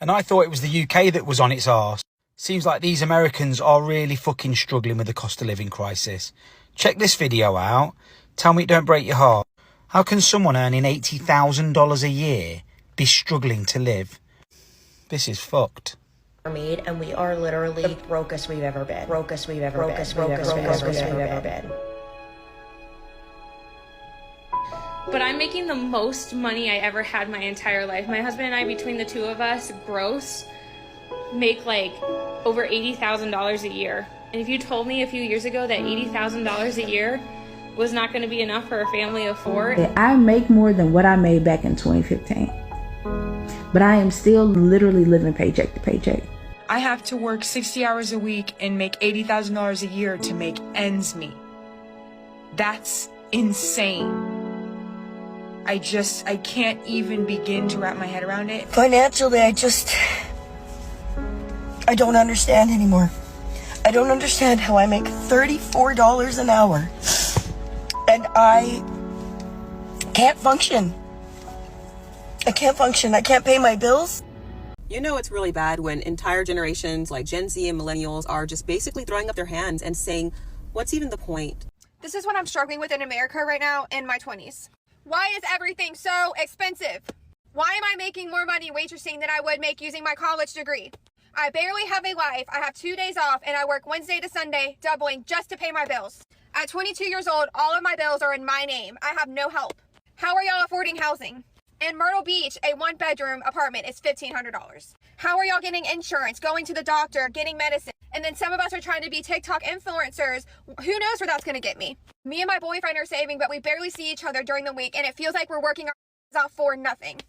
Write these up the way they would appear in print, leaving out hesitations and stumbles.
And I thought it was the UK that was on its arse. Seems like these Americans are really fucking struggling with the cost of living crisis. Check this video out. Tell me it don't break your heart. How can someone earning $80,000 a year be struggling to live? This is fucked. Made, and we are literally the brokest we've ever been. Brokest we've ever been. But I'm making the most money I ever had my entire life. My husband and I, between the two of us, gross, make like over $80,000 a year. And if you told me a few years ago that $80,000 a year was not going to be enough for a family of four. I make more than what I made back in 2015. But I am still literally living paycheck to paycheck. I have to work 60 hours a week and make $80,000 a year to make ends meet. That's insane. I can't even begin to wrap my head around it. Financially, I don't understand anymore. I don't understand how I make $34 an hour and I can't function. I can't function. I can't pay my bills. You know it's really bad when entire generations like Gen Z and millennials are just basically throwing up their hands and saying, what's even the point? This is what I'm struggling with in America right now in my 20s. Why is everything so expensive? Why am I making more money waitressing than I would make using my college degree? I barely have a life. I have 2 days off and I work Wednesday to Sunday, doubling just to pay my bills. At 22 years old, all of my bills are in my name. I have no help. How are y'all affording housing? In Myrtle Beach, a 1-bedroom apartment is $1,500. How are y'all getting insurance, going to the doctor, getting medicine? And then some of us are trying to be TikTok influencers. Who knows where that's going to get me? Me and my boyfriend are saving, but we barely see each other during the week, and it feels like we're working our asses off for nothing.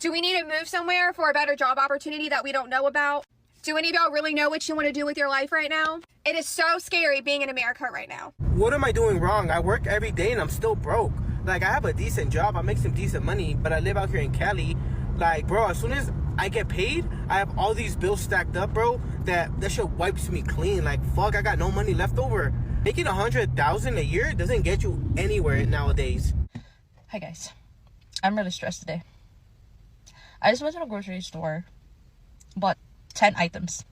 Do we need to move somewhere for a better job opportunity that we don't know about? Do any of y'all really know what you want to do with your life right now? It is so scary being in America right now. What am I doing wrong? I work every day and I'm still broke. Like, I have a decent job, I make some decent money, but I live out here in Cali. Like, bro, as soon as I get paid, I have all these bills stacked up, bro, that shit wipes me clean. Like, fuck, I got no money left over. Making $100,000 a year doesn't get you anywhere nowadays. Hi guys, I'm really stressed today. I just went to the grocery store, bought 10 items,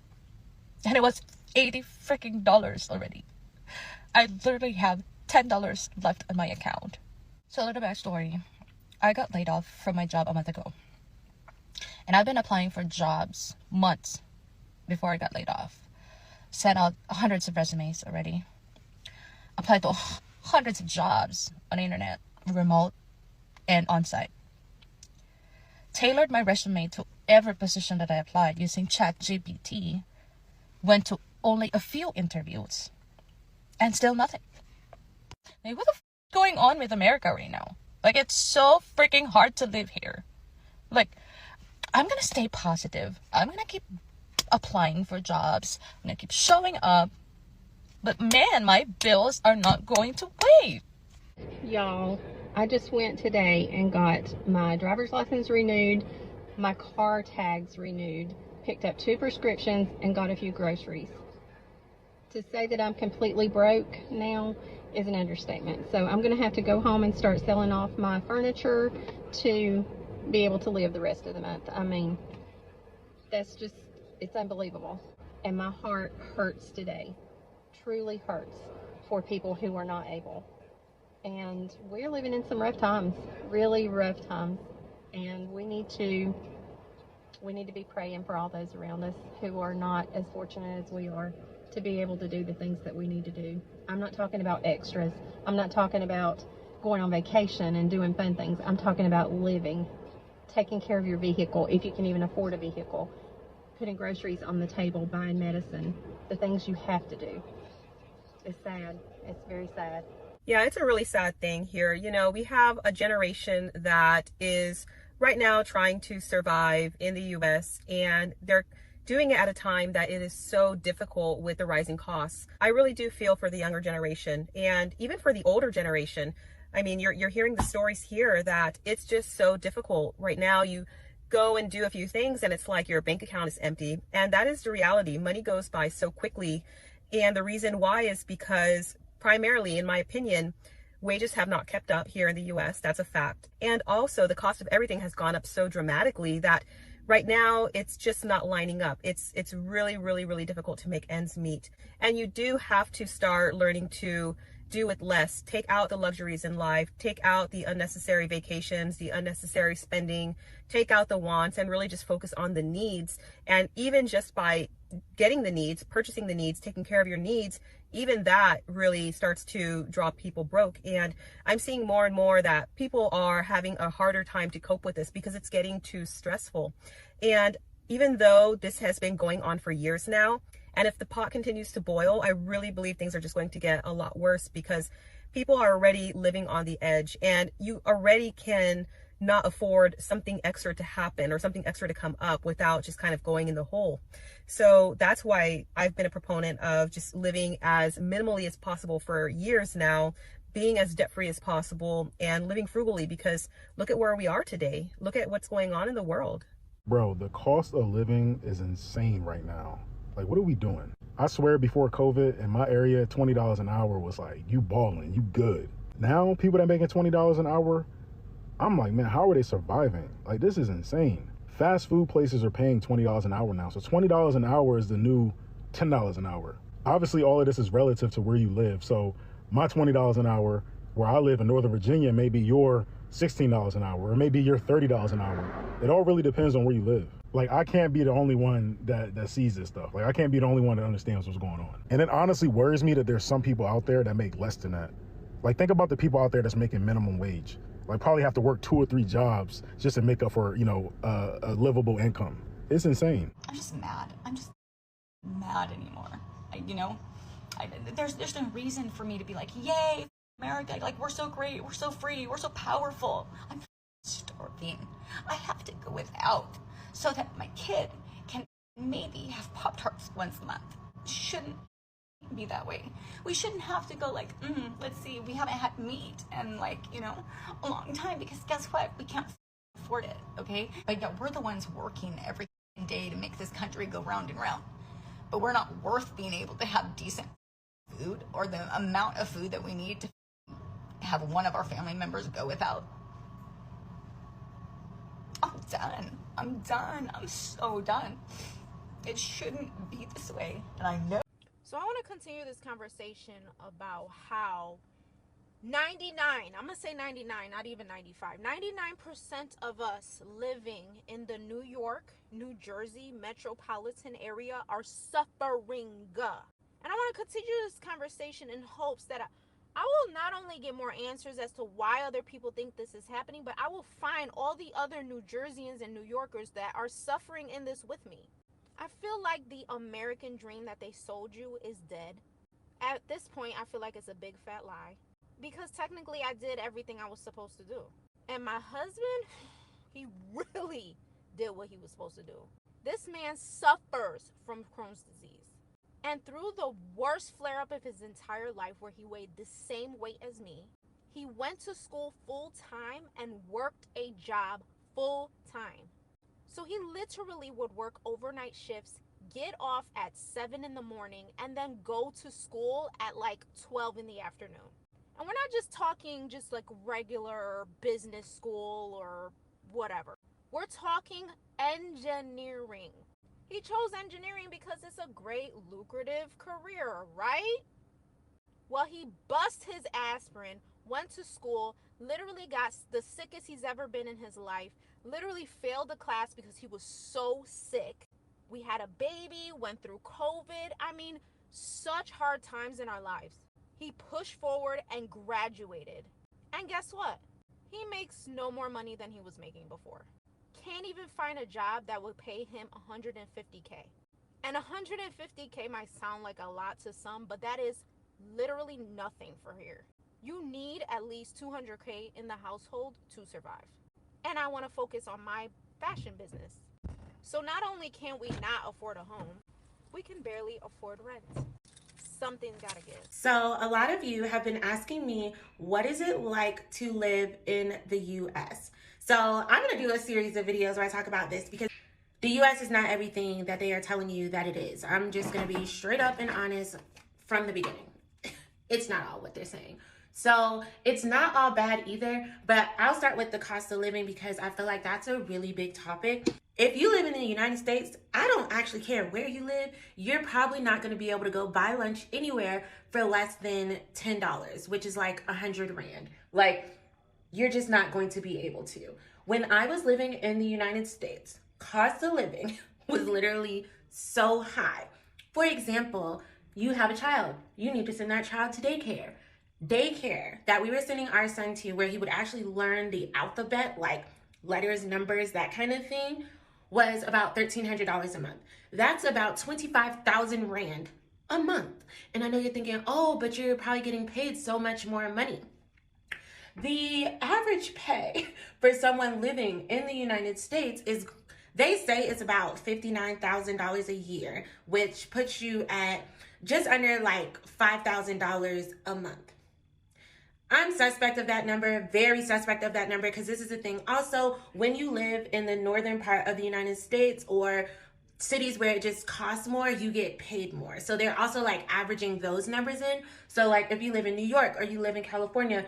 and it was $80 freaking already. I literally have $10 left on my account. So a little backstory. I got laid off from my job a month ago. And I've been applying for jobs months before I got laid off. Sent out hundreds of resumes already. Applied to hundreds of jobs on the internet, remote and on-site. Tailored my resume to every position that I applied using ChatGPT. Went to only a few interviews. And still nothing. Like, what the going on with America right now? Like, it's so freaking hard to live here. Like, I'm gonna stay positive. I'm gonna keep applying for jobs. I'm gonna keep showing up. But man, my bills are not going to wait. Y'all, I just went today and got my driver's license renewed, my car tags renewed, picked up 2 prescriptions, and got a few groceries. To say that I'm completely broke now is an understatement. So I'm going to have to go home and start selling off my furniture to be able to live the rest of the month. I mean, that's just, it's unbelievable. And my heart hurts today. Truly hurts for people who are not able. And we're living in some rough times, really rough times. And we need to be praying for all those around us who are not as fortunate as we are to be able to do the things that we need to do. I'm not talking about extras. I'm not talking about going on vacation and doing fun things. I'm talking about living, taking care of your vehicle, if you can even afford a vehicle, putting groceries on the table, buying medicine, the things you have to do. It's sad. It's very sad. Yeah, it's a really sad thing here. You know, we have a generation that is right now trying to survive in the US, and they're doing it at a time that it is so difficult with the rising costs. I really do feel for the younger generation and even for the older generation. I mean, you're hearing the stories here that it's just so difficult right now. You go and do a few things and it's like your bank account is empty, and that is the reality. Money goes by so quickly, and the reason why is because primarily, in my opinion, wages have not kept up here in the US. That's a fact. And also the cost of everything has gone up so dramatically that right now it's just not lining up. It's really, really, really difficult to make ends meet. And you do have to start learning to do with less. Take out the luxuries in life, take out the unnecessary vacations, the unnecessary spending, take out the wants, and really just focus on the needs. And even just by getting the needs, purchasing the needs, taking care of your needs, even that really starts to draw people broke. And I'm seeing more and more that people are having a harder time to cope with this because it's getting too stressful. And even though this has been going on for years now, and if the pot continues to boil, I really believe things are just going to get a lot worse because people are already living on the edge, and you already can not afford something extra to happen or something extra to come up without just kind of going in the hole. So that's why I've been a proponent of just living as minimally as possible for years now, being as debt-free as possible and living frugally, because look at where we are today. Look at what's going on in the world. Bro, the cost of living is insane right now. Like, what are we doing? I swear before COVID in my area, $20 an hour was like, you balling, you good. Now, people that making $20 an hour, I'm like, man, how are they surviving? Like, this is insane. Fast food places are paying $20 an hour now. So $20 an hour is the new $10 an hour. Obviously, all of this is relative to where you live. So my $20 an hour, where I live in Northern Virginia, maybe your $16 an hour, or maybe your $30 an hour. It all really depends on where you live. Like, I can't be the only one that sees this stuff. Like, I can't be the only one that understands what's going on. And it honestly worries me that there's some people out there that make less than that. Like, think about the people out there that's making minimum wage. Like, probably have to work 2 or 3 jobs just to make up for, you know, a livable income. It's insane. I'm just mad. I'm just mad anymore. There's no reason for me to be like, yay, America, like, we're so great, we're so free, we're so powerful. I'm starving. I have to go without so that my kid can maybe have Pop-Tarts once a month. Shouldn't be that way. We shouldn't have to go like, let's see, we haven't had meat in like, a long time, because guess what? We can't afford it, okay? But yeah, we're the ones working every day to make this country go round and round. But we're not worth being able to have decent food or the amount of food that we need to have one of our family members go without. I'm done. I'm done. I'm so done. It shouldn't be this way, and I know. So I want to continue this conversation about how 99, I'm going to say 99, not even 95, 99% of us living in the New York, New Jersey metropolitan area are suffering. And I want to continue this conversation in hopes that I will not only get more answers as to why other people think this is happening, but I will find all the other New Jerseyans and New Yorkers that are suffering in this with me. I feel like the American dream that they sold you is dead. At this point, I feel like it's a big fat lie. Because technically I did everything I was supposed to do. And my husband, he really did what he was supposed to do. This man suffers from Crohn's disease. And through the worst flare-up of his entire life, where he weighed the same weight as me, he went to school full-time and worked a job full-time. So he literally would work overnight shifts, get off at 7 in the morning, and then go to school at like 12 in the afternoon. And we're not just talking just like regular business school or whatever. We're talking engineering. He chose engineering because it's a great lucrative career, right? Well, he bust his aspirin, went to school, literally got the sickest he's ever been in his life, literally failed the class because he was so sick. We had a baby, went through COVID. I mean, such hard times in our lives. He pushed forward and graduated. And guess what? He makes no more money than he was making before. Can't even find a job that would pay him $150K. And $150K might sound like a lot to some, but that is literally nothing for here. You need at least $200K in the household to survive. And I want to focus on my fashion business. So not only can we not afford a home, we can barely afford rent. Something's gotta give. So a lot of you have been asking me, what is it like to live in the US? So I'm gonna do a series of videos where I talk about this, because the US is not everything that they are telling you that it is. I'm just gonna be straight up and honest from the beginning. It's not all what they're saying. So it's not all bad either, but I'll start with the cost of living because I feel like that's a really big topic. If you live in the United States, I don't actually care where you live. You're probably not going to be able to go buy lunch anywhere for less than $10, which is like 100 Rand. Like, you're just not going to be able to. When I was living in the United States, cost of living was literally so high. For example, you have a child. You need to send that child to daycare. Daycare that we were sending our son to, where he would actually learn the alphabet, like letters, numbers, that kind of thing, was about $1,300 a month. That's about 25,000 Rand a month. And I know you're thinking, oh, but you're probably getting paid so much more money. The average pay for someone living in the United States is, they say it's about $59,000 a year, which puts you at just under like $5,000 a month. I'm suspect of that number, very suspect of that number, because this is the thing. Also, when you live in the northern part of the United States or cities where it just costs more, you get paid more. So they're also like averaging those numbers in. So like if you live in New York or you live in California,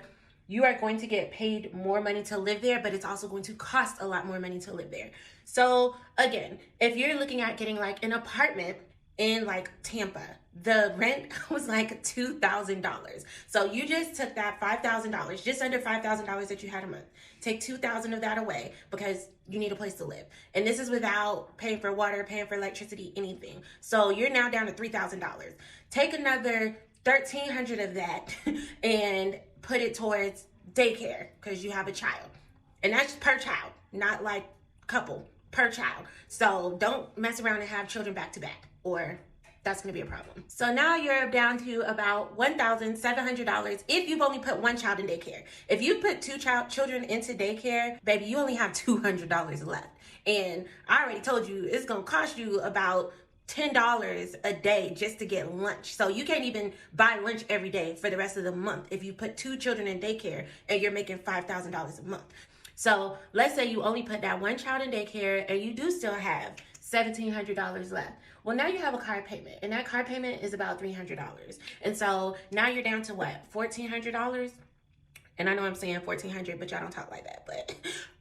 you are going to get paid more money to live there, but it's also going to cost a lot more money to live there. So again, if you're looking at getting like an apartment in like Tampa, the rent was like $2,000. So you just took that $5,000, just under $5,000 that you had a month. Take $2,000 of that away because you need a place to live. And this is without paying for water, paying for electricity, anything. So you're now down to $3,000. Take another $1,300 of that and put it towards daycare because you have a child. And that's per child, not like couple, per child. So don't mess around and have children back to back, or that's going to be a problem. So now you're down to about $1,700 if you've only put one child in daycare. If you put two children into daycare, baby, you only have $200 left. And I already told you it's going to cost you about $10 a day just to get lunch. So you can't even buy lunch every day for the rest of the month if you put two children in daycare and you're making $5,000 a month. So let's say you only put that one child in daycare and you do still have $1,700 left. Well, now you have a car payment, and that car payment is about $300. And so now you're down to what, $1,400? And I know I'm saying $1,400, but y'all don't talk like that. But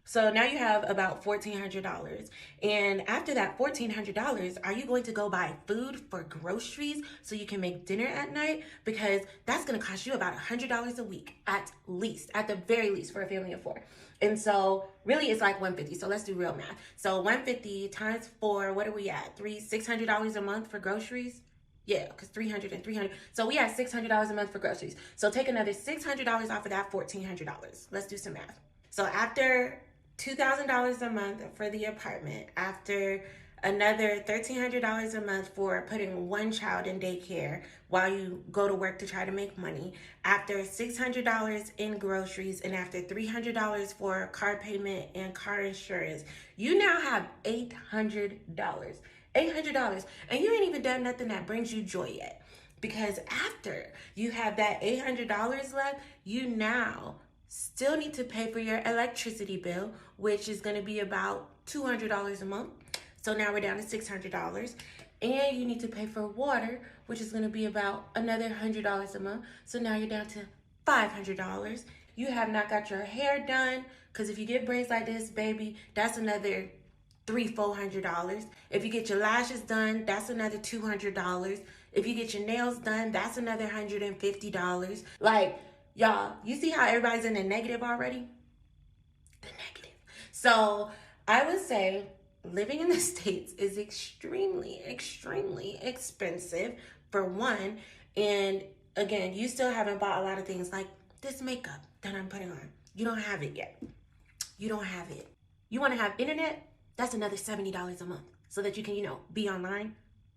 so now you have about $1,400. And after that $1,400, are you going to go buy food for groceries so you can make dinner at night? Because that's going to cost you about $100 a week at least, at the very least, for a family of four. And so really it's like $150. So let's do real math. So $150 times 4, what are we at? $600 a month for groceries? Yeah, because 300 and 300. So we have $600 a month for groceries. So take another $600 off of that $1,400. Let's do some math. So after $2,000 a month for the apartment, after another $1,300 a month for putting one child in daycare while you go to work to try to make money, after $600 in groceries, and after $300 for car payment and car insurance, you now have $800. $800. And you ain't even done nothing that brings you joy yet. Because after you have that $800 left, you now still need to pay for your electricity bill, which is going to be about $200 a month. So now we're down to $600. And you need to pay for water, which is going to be about another $100 a month. So now you're down to $500. You have not got your hair done, because if you get braids like this, baby, that's another $300-400. If you get your lashes done, that's another $200. If you get your nails done, that's another $150. Like, y'all, you see how everybody's in the negative already? The negative. So I would say living in the States is extremely, extremely expensive, for one. And again, you still haven't bought a lot of things like this makeup that I'm putting on. You don't have it yet. You don't have it. You want to have internet? That's another $70 a month so that you can, be online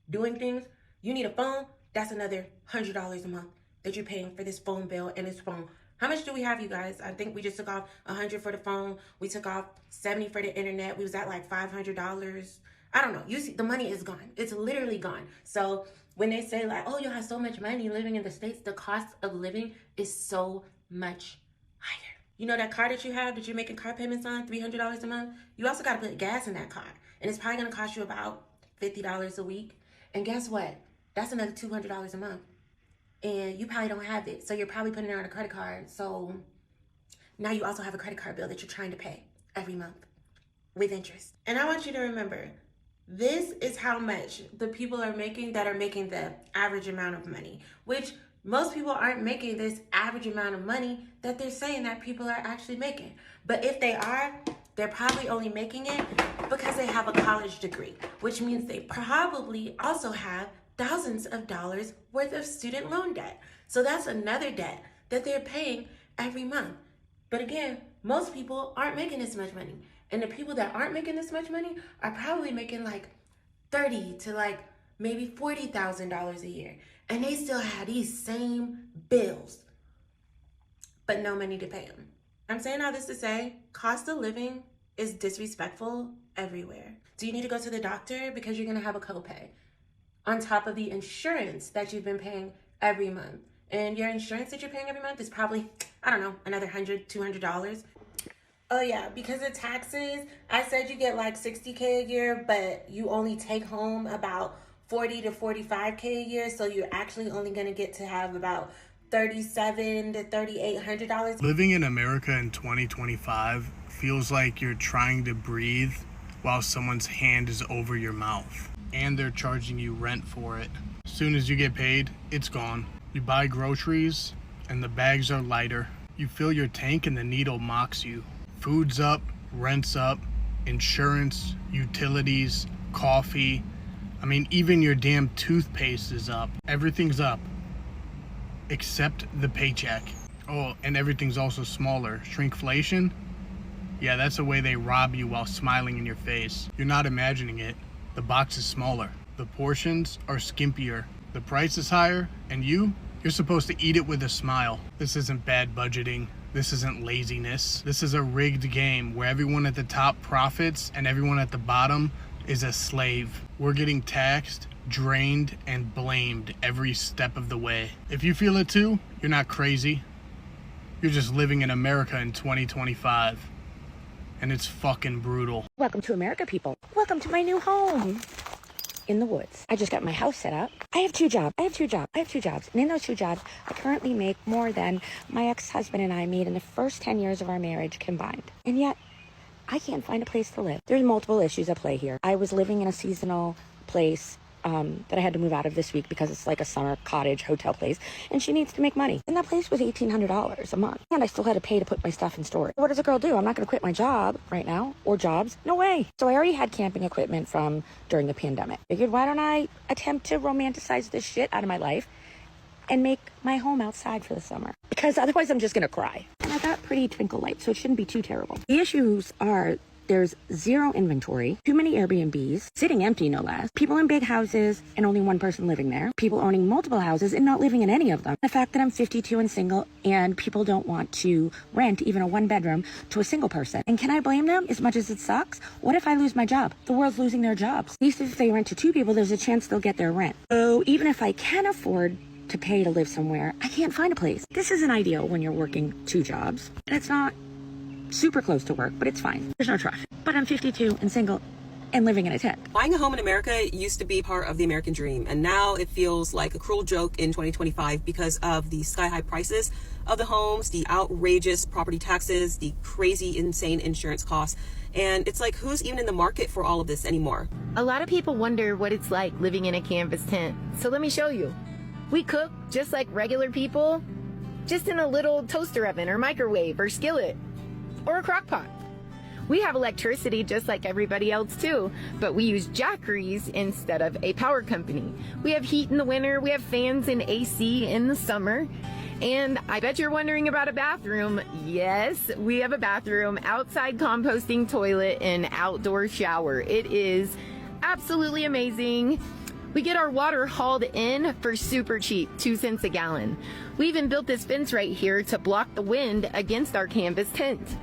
doing things. You need a phone? That's another $100 a month that you're paying for this phone bill and this phone. How much do we have, you guys? I think we just took off $100 for the phone. We took off $70 for the internet. We was at like $500. I don't know. You see, the money is gone. It's literally gone. So when they say like, oh, you have so much money living in the States, the cost of living is so much higher. You know that car that you have that you're making car payments on, $300 a month? You also got to put gas in that car. And it's probably going to cost you about $50 a week. And guess what? That's another $200 a month. and you probably don't have it. So you're probably putting it on a credit card. So now you also have a credit card bill that you're trying to pay every month with interest. And I want you to remember, this is how much the people are making that are making the average amount of money, which most people aren't making this average amount of money that they're saying that people are actually making. But if they are, they're probably only making it because they have a college degree, which means they probably also have thousands of dollars worth of student loan debt. So that's another debt that they're paying every month. But again, most people aren't making this much money. And the people that aren't making this much money are probably making like $30,000 to like maybe $40,000 a year. And they still have these same bills, but no money to pay them. I'm saying all this to say, cost of living is disrespectful everywhere. Do you need to go to the doctor? Because you're gonna have a copay on top of the insurance that you've been paying every month. And your insurance that you're paying every month is probably, I don't know, another $100, $200. Oh yeah, because of taxes, I said you get like $60K a year, but you only take home about $40,000 to $45K a year. So you're actually only gonna get to have about $3,700 to $3,800. Living in America in 2025 feels like you're trying to breathe while someone's hand is over your mouth. And they're charging you rent for it. As soon as you get paid, it's gone. You buy groceries and the bags are lighter. You fill your tank and the needle mocks you. Food's up, rent's up, insurance, utilities, coffee. I mean, even your damn toothpaste is up. Everything's up, except the paycheck. Oh, and everything's also smaller. Shrinkflation? Yeah, that's the way they rob you while smiling in your face. You're not imagining it. The box is smaller. The portions are skimpier. The price is higher, and you're supposed to eat it with a smile. This isn't bad budgeting. This isn't laziness. This is a rigged game where everyone at the top profits and everyone at the bottom is a slave. We're getting taxed, drained, and blamed every step of the way. If you feel it too, you're not crazy. You're just living in America in 2025. And it's fucking brutal. Welcome to America, people. Welcome to my new home in the woods. I just got my house set up. I have two jobs. And in those two jobs, I currently make more than my ex-husband and I made in the first 10 years of our marriage combined. And yet, I can't find a place to live. There's multiple issues at play here. I was living in a seasonal place that I had to move out of this week because it's like a summer cottage hotel place, and she needs to make money. And that place was $1,800 a month, and I still had to pay to put my stuff in storage. What does a girl do? I'm not going to quit my job right now, or jobs. No way. So I already had camping equipment from during the pandemic. Figured, why don't I attempt to romanticize this shit out of my life and make my home outside for the summer? Because otherwise I'm just going to cry. And I got pretty twinkle lights, so it shouldn't be too terrible. The issues are there's zero inventory, too many Airbnbs, sitting empty no less, people in big houses and only one person living there, people owning multiple houses and not living in any of them. The fact that I'm 52 and single and people don't want to rent even a one bedroom to a single person. And can I blame them as much as it sucks? What if I lose my job? The world's losing their jobs. At least if they rent to two people, there's a chance they'll get their rent. So even if I can afford to pay to live somewhere, I can't find a place. This isn't ideal when you're working two jobs. And it's not super close to work, but it's fine. There's no traffic. But I'm 52 and single and living in a tent. Buying a home in America used to be part of the American dream, and now it feels like a cruel joke in 2025 because of the sky-high prices of the homes, the outrageous property taxes, the crazy, insane insurance costs, and it's like, who's even in the market for all of this anymore? A lot of people wonder what it's like living in a canvas tent, so let me show you. We cook just like regular people, just in a little toaster oven or microwave or skillet or a crock pot. We have electricity just like everybody else too, but we use jackeries instead of a power company. We have heat in the winter, we have fans and AC in the summer, and I bet you're wondering about a bathroom. Yes, we have a bathroom, outside composting toilet, and outdoor shower. It is absolutely amazing. We get our water hauled in for super cheap, 2 cents a gallon. We even built this fence right here to block the wind against our canvas tent.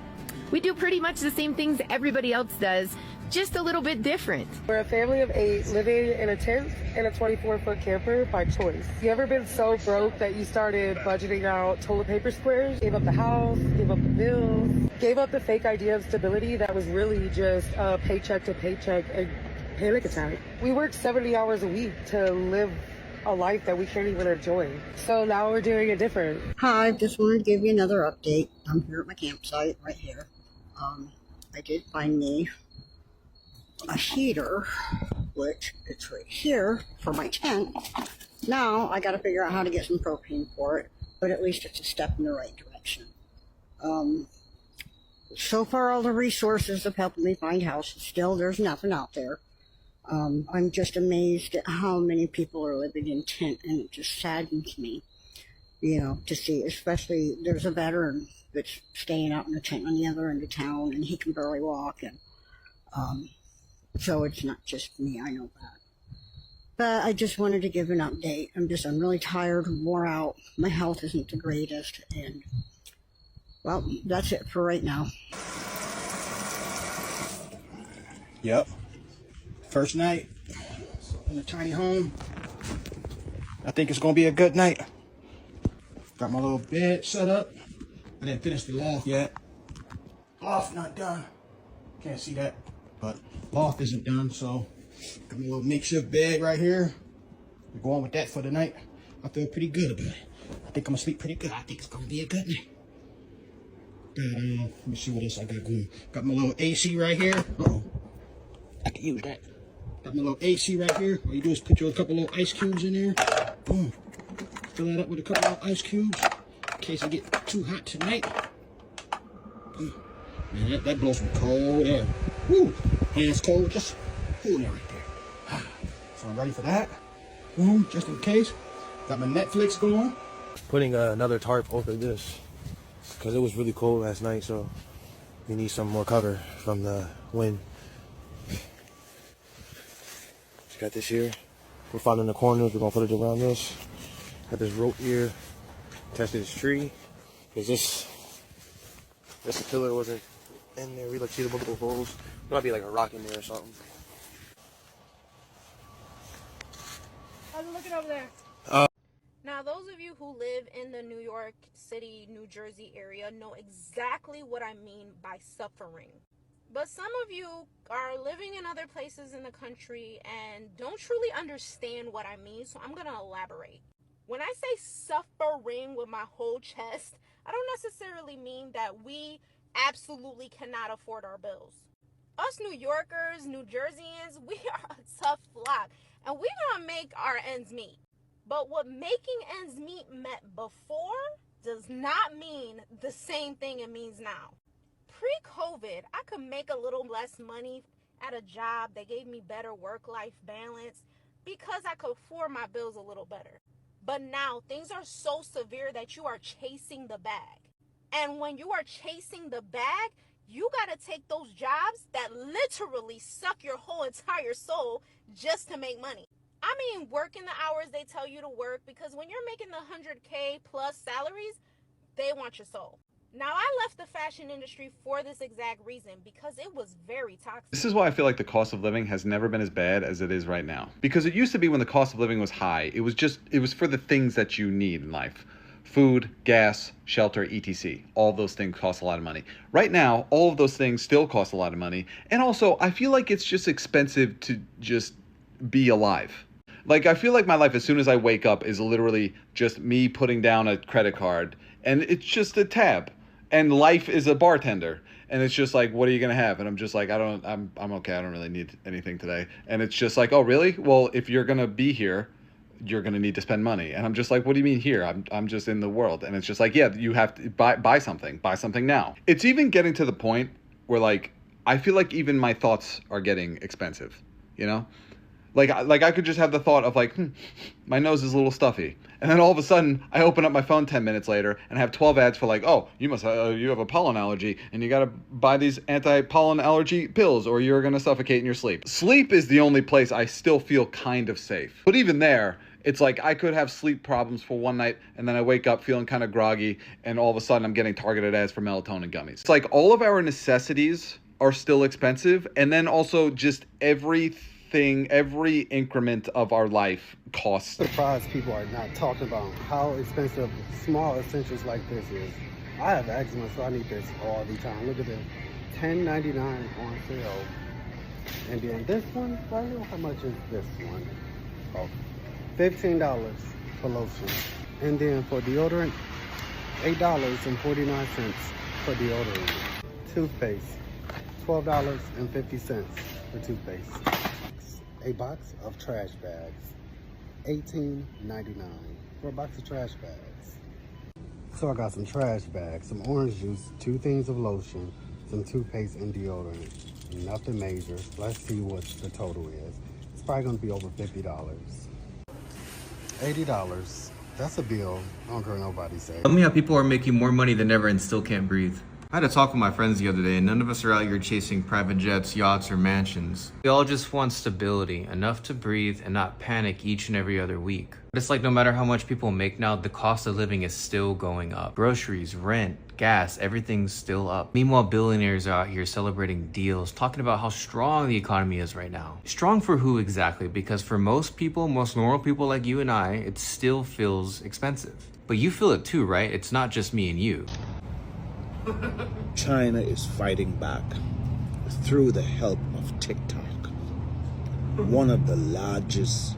We do pretty much the same things everybody else does, just a little bit different. We're a family of 8 living in a tent in a 24-foot camper by choice. You ever been so broke that you started budgeting out toilet paper squares? Gave up the house, gave up the bills, gave up the fake idea of stability that was really just a paycheck to paycheck and panic attack. We worked 70 hours a week to live a life that we can't even enjoy. So now we're doing it different. Hi, just wanted to give you another update. I'm here at my campsite right here. I did find me a heater, which it's right here for my tent. Now I got to figure out how to get some propane for it, but at least it's a step in the right direction. So far, all the resources have helped me find houses. Still, there's nothing out there. I'm just amazed at how many people are living in tent, and it just saddens me, you know, to see. Especially, there's a veteran that's staying out in a tent on the other end of town, and he can barely walk, and so it's not just me, I know that. But I just wanted to give an update. I'm really tired, wore out. My health isn't the greatest, and well, that's it for right now. Yep. First night in a tiny home. I think it's gonna be a good night. Got my little bed set up. I didn't finish the loft yet. Loft not done. Can't see that, but loft isn't done, so got my little makeshift bed right here. We're going with that for the night. I feel pretty good about it. I think I'm gonna sleep pretty good. I think it's gonna be a good night. Let me see what else I got going. Got my little AC right here. Uh-oh. I can use that. Got my little AC right here. All you do is put your couple little ice cubes in there. Boom. Fill that up with a couple of ice cubes in case I get too hot tonight. Man, that blows some cold air. Woo! Hands cold, just cool air right there. So I'm ready for that. Boom, just in case. Got my Netflix going. Putting another tarp over this because it was really cold last night, so we need some more cover from the wind. Just got this here. We're finding the corners. We're gonna put it around this. Got this rope here. Attached to this tree. Cause this pillar wasn't in there. We like see the multiple holes. There might be like a rock in there or something. How's it looking over there? Now, those of you who live in the New York City, New Jersey area know exactly what I mean by suffering. But some of you are living in other places in the country and don't truly understand what I mean, so I'm going to elaborate. When I say suffering with my whole chest, I don't necessarily mean that we absolutely cannot afford our bills. Us New Yorkers, New Jerseyans, we are a tough lot, and we're going to make our ends meet. But what making ends meet meant before does not mean the same thing it means now. Pre-COVID, I could make a little less money at a job that gave me better work-life balance because I could afford my bills a little better. But now things are so severe that you are chasing the bag. And when you are chasing the bag, you got to take those jobs that literally suck your whole entire soul just to make money. I mean, working the hours they tell you to work, because when you're making the 100K plus salaries, they want your soul. Now, I left the fashion industry for this exact reason, because it was very toxic. This is why I feel like the cost of living has never been as bad as it is right now. Because it used to be when the cost of living was high, it was for the things that you need in life. Food, gas, shelter, etc. All of those things cost a lot of money. Right now, all of those things still cost a lot of money. And also, I feel like it's just expensive to just be alive. Like, I feel like my life as soon as I wake up is literally just me putting down a credit card, and it's just a tab. And life is a bartender. And it's just like, what are you going to have? And I'm just like, I'm okay. I don't really need anything today. And it's just like, oh, really? Well, if you're going to be here, you're going to need to spend money. And I'm just like, what do you mean here? I'm just in the world. And it's just like, yeah, you have to buy something now. It's even getting to the point where, like, I feel like even my thoughts are getting expensive, you know? Like I could just have the thought of like, my nose is a little stuffy. And then all of a sudden, I open up my phone 10 minutes later and have 12 ads for like, oh, you have a pollen allergy and you got to buy these anti-pollen allergy pills or you're going to suffocate in your sleep. Sleep is the only place I still feel kind of safe. But even there, it's like I could have sleep problems for one night and then I wake up feeling kind of groggy and all of a sudden I'm getting targeted ads for melatonin gummies. It's like all of our necessities are still expensive, and then also just every increment of our life costs. Surprised people are not talking about how expensive small essentials like this is. I have eczema, so I need this all the time. Look at this, $10.99 on sale. And then this one right here, how much is this one? Oh, $15 for lotion. And then for deodorant, $8.49 for deodorant. Toothpaste, $12.50 for toothpaste. A box of trash bags, $18.99 for a box of trash bags. So I got some trash bags, some orange juice, 2 things of lotion, some toothpaste and deodorant. Nothing major. Let's see what the total is. It's probably gonna be over $50. $80. That's a bill. I don't care what nobody say. Tell me how people are making more money than ever and still can't breathe. I had a talk with my friends the other day, and none of us are out here chasing private jets, yachts, or mansions. We all just want stability, enough to breathe and not panic each and every other week. But it's like no matter how much people make now, the cost of living is still going up. Groceries, rent, gas, everything's still up. Meanwhile, billionaires are out here celebrating deals, talking about how strong the economy is right now. Strong for who exactly? Because for most people, most normal people like you and I, it still feels expensive. But you feel it too, right? It's not just me and you. China is fighting back through the help of TikTok, one of the largest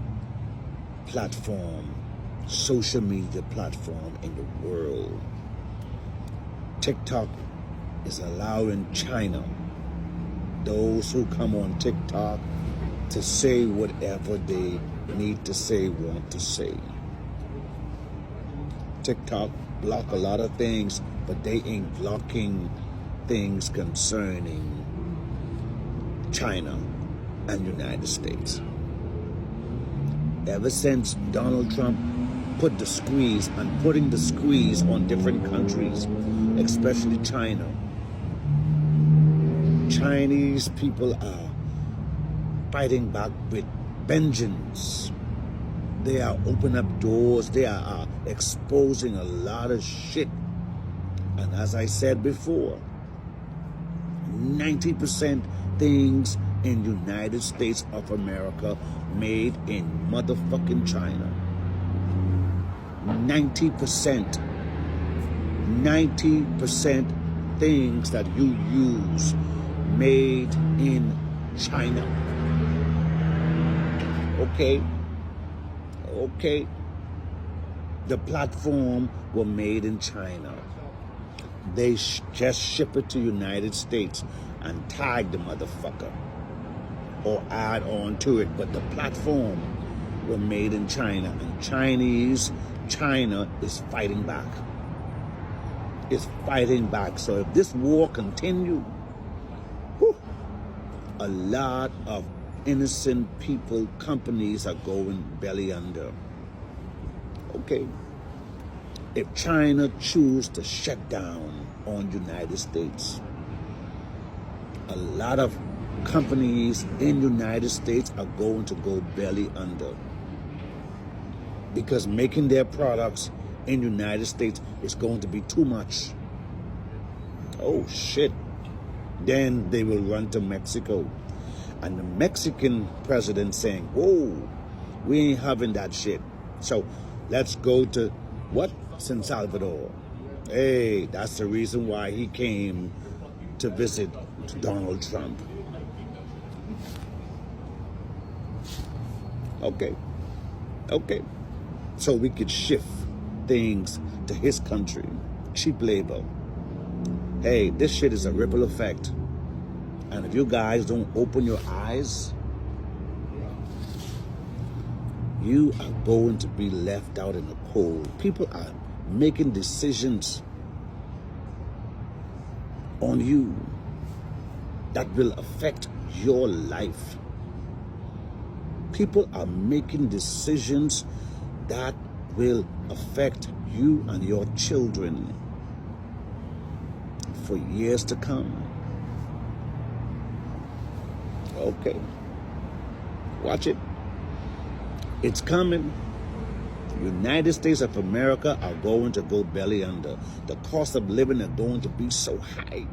social media platform in the world. TikTok is allowing China, those who come on TikTok, to say whatever they need to say, want to say. TikTok block a lot of things, but they ain't blocking things concerning China and United States. Ever since Donald Trump put the squeeze and putting the squeeze on different countries, especially China, Chinese people are fighting back with vengeance. They are opening up doors. They are exposing a lot of shit. And as I said before, 90% things in United States of America made in motherfucking China. 90%. 90% things that you use made in China. Okay? Okay. The platform were made in China. They just ship it to United States and tag the motherfucker or add on to it. But the platform were made in China, and China is fighting back. It's fighting back. So if this war continues, a lot of innocent people, companies are going belly under. Okay. If China choose to shut down on United States, a lot of companies in United States are going to go belly under, because making their products in United States is going to be too much. Oh shit. Then they will run to Mexico. And the Mexican president saying, whoa, we ain't having that shit. So let's go to what? San Salvador. Hey, that's the reason why he came to visit Donald Trump. Okay. Okay. So we could shift things to his country. Cheap labor. Hey, this shit is a ripple effect. And if you guys don't open your eyes, you are going to be left out in the cold. People are making decisions on you that will affect your life. People are making decisions that will affect you and your children for years to come. Okay. Watch it. It's coming. United States of America are going to go belly under. The cost of living are going to be so high.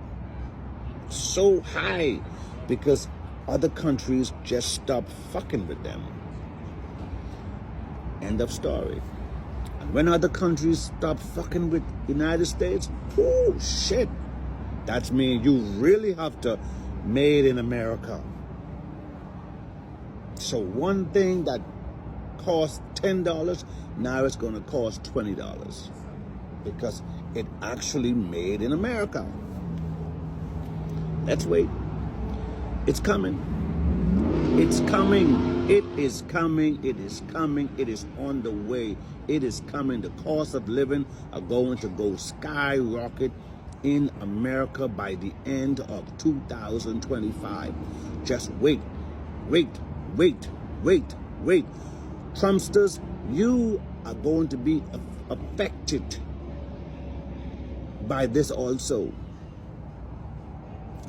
So high. Because other countries just stop fucking with them. End of story. And when other countries stop fucking with United States, oh shit. That's mean you really have to made in America. So one thing that cost $10, now it's going to cost $20 because it actually made in America. Let's wait. It's coming. It's coming. It is coming. It is coming. It is on the way. It is coming. The cost of living are going to go skyrocket in America by the end of 2025. Just wait, wait, wait, wait, wait. Trumpsters, you are going to be affected by this also.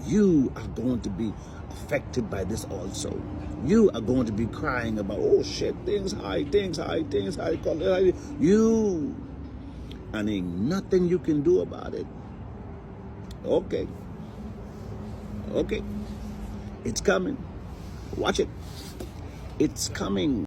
You are going to be affected by this also. You are going to be crying about, oh shit, things high, things high, things high. You, and ain't nothing you can do about it. Okay. Okay. It's coming. Watch it. It's coming.